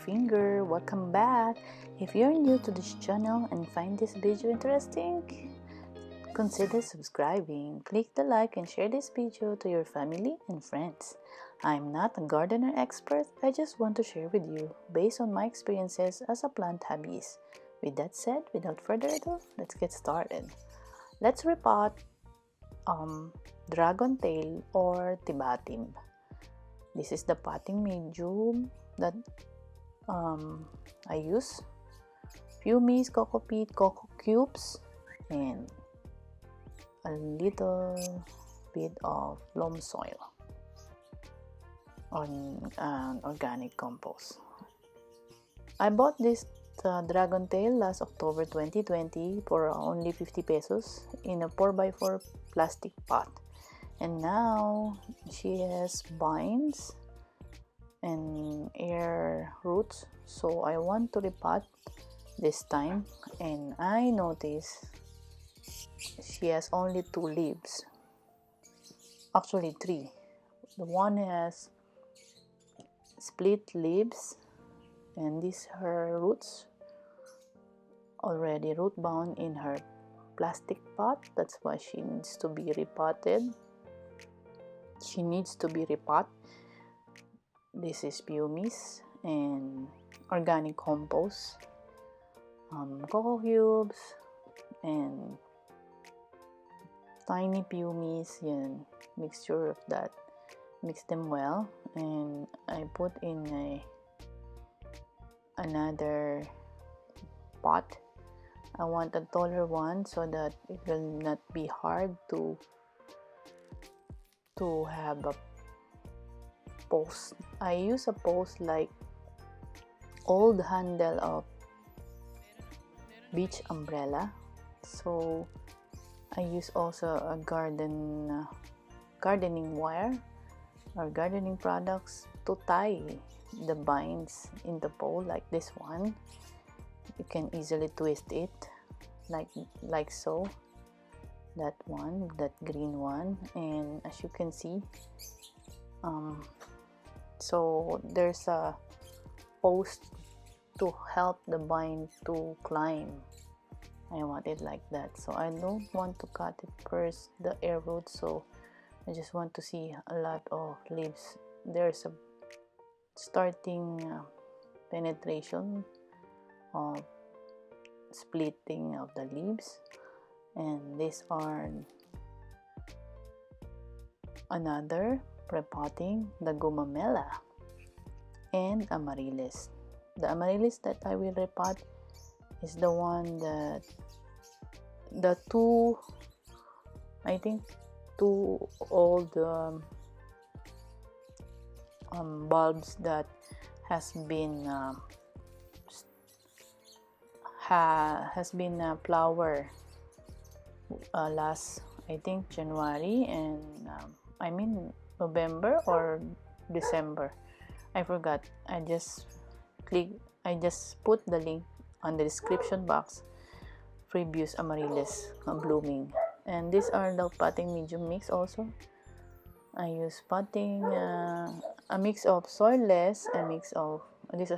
Greenfinger. Welcome back. If you're new to this channel and find this video interesting, consider subscribing. Click the like and share this video to your family and friends. I'm not a gardener expert. I just want to share with you based on my experiences as a plant hobbyist. With that said, without further ado, let's get started. Let's repot dragon tail or tibatim. This is the potting medium that I use. Pumice, cocoa peat, cocoa cubes, and a little bit of loam soil on organic compost. I bought this dragon tail last October 2020 for only 50 pesos in a 4x4 plastic pot, and now she has vines and air roots, so I want to repot this time. And I noticed she has only 2 leaves, actually 3. The one has split leaves, and these her roots already root bound in her plastic pot. That's why she needs to be repotted. This is pumice and organic compost, cocoa cubes and tiny pumice, yan, mixture of that. Mix them well, and I put in another pot. I want a taller one so that it will not be hard to have a post. I use a post like old handle of beach umbrella. So I use also a gardening wire or gardening products to tie the vines in the pole like this one. You can easily twist it like so. That one, that green one, and as you can see, so there's a post to help the vine to climb. I want it like that, so I don't want to cut it first, the air roots, so I just want to see a lot of leaves. There's a starting penetration of splitting of the leaves, and these are another repotting, the gumamela and amaryllis. The amaryllis that I will repot is the one that the two old bulbs that has been flower last January and November or December. I forgot. I just put the link on the description box. Previous amaryllis blooming, and these are the potting medium mix. Also, I use potting a mix of soilless, a mix of this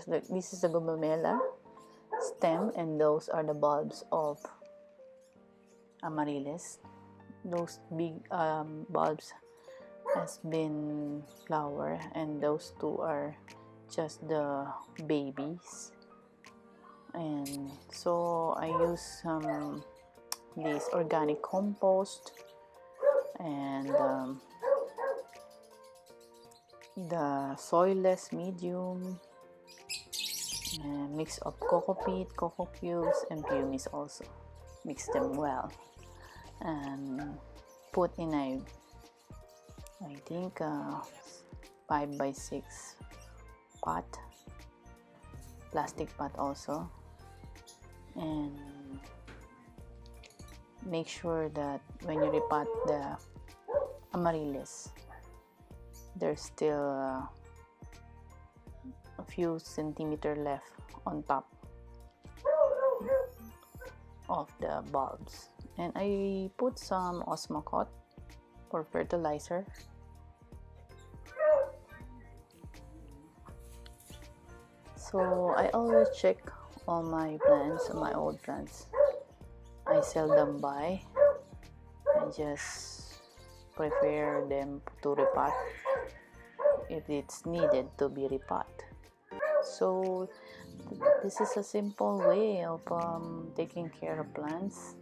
is the gumamela stem, and those are the bulbs of amaryllis. Those big bulbs has been flower, and those two are just the babies. And so I use this organic compost and the soilless medium, and mix of cocoa peat, cocoa cubes, and pumice also. Mix them well and put in a 5x6 pot, plastic pot also, and make sure that when you repot the amaryllis, there's still a few centimeters left on top of the bulbs. And I put some Osmocote for fertilizer. So I always check all my plants, my old plants. I seldom buy. I just prefer them to repot if it's needed to be repot. So this is a simple way of taking care of plants,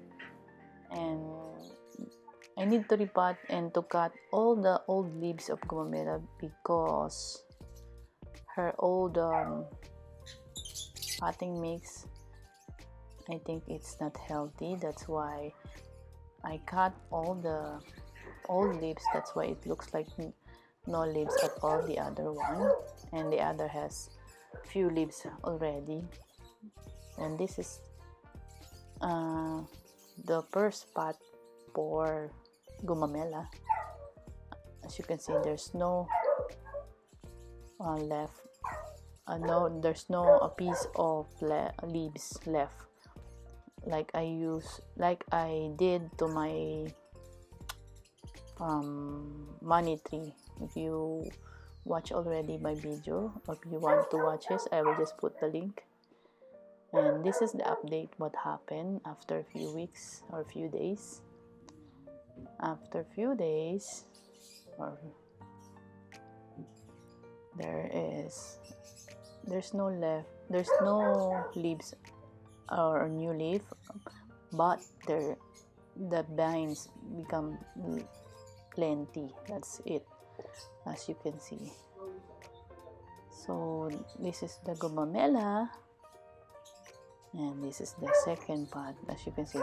and I need to repot and to cut all the old leaves of gumamela because her old potting mix, I think it's not healthy. That's why I cut all the old leaves. That's why it looks like no leaves at all, the other one, and the other has few leaves already. And this is the first pot for gumamela. As you can see, there's no left. No, there's no a piece of leaves left, like I did to my money tree. If you watch already my video, or if you want to watch this, I will just put the link. And this is the update what happened after a few weeks or a few days. After a few days, or there's no leaves or a new leaf, but the vines become plenty. That's it, as you can see. So this is the gumamela, and this is the second pot. As you can see,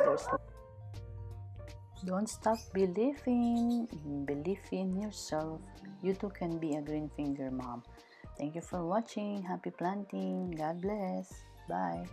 don't stop believing. Believe in yourself. You too can be a green finger mom. Thank you for watching. Happy planting. God bless. Bye.